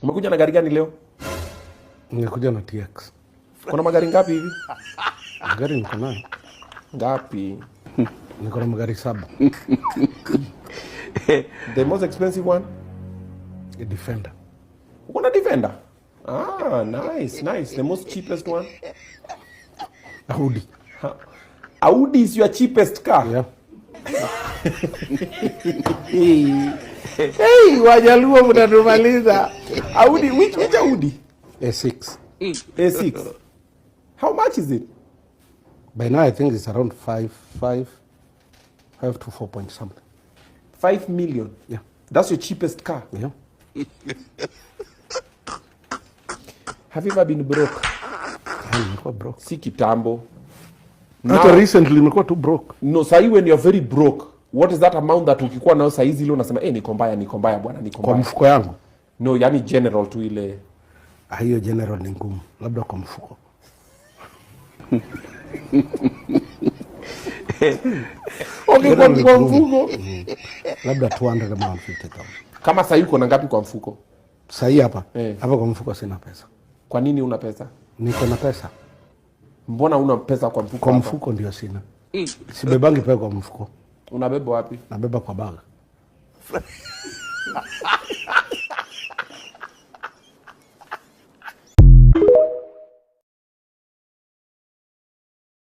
Umekuja na gari gani leo? Nimekuja na TX. Kuna magari ngapi hivi? Magari niko nayo. Ngapi? Niko na magari 7. The most expensive one? A Defender. Uko na Defender? Ah, nice, nice. The most cheapest one? Audi. Audi is your cheapest car? Yeah. Hey, Wajaluo mnatumaliza. Audi, which Audi? A6. A6. How much is it? By now I think it's around 5 to 4 point something. 5 million? Yeah. That's your cheapest car? Yeah. Have you ever been broke? Nimekuwa broke. Si kitambo. Hata recently nimekuwa too broke. No, sahi when you're very broke, what is that amount that ukikuwa nao sahizi ile unasema niko mbaya bwana, niko mbaya. Kwa mfuko yangu? No, yani general tu ile. Hiyo general ni ngumu. Labda kwa mfuko. Okay, kwa mfuko. Labda 250,000. Kama sahi uko na ngapi kwa mfuko? Sahi hapa? Hapa kwa mfuko sina pesa. Kwa nini una pesa? Niko na pesa. Mbona una pesa kwa mfuko? Kwa mfuko ndio sina. Sibebangi pesa kwa mfuko. Unabeba wapi? Nabeba kwa bag.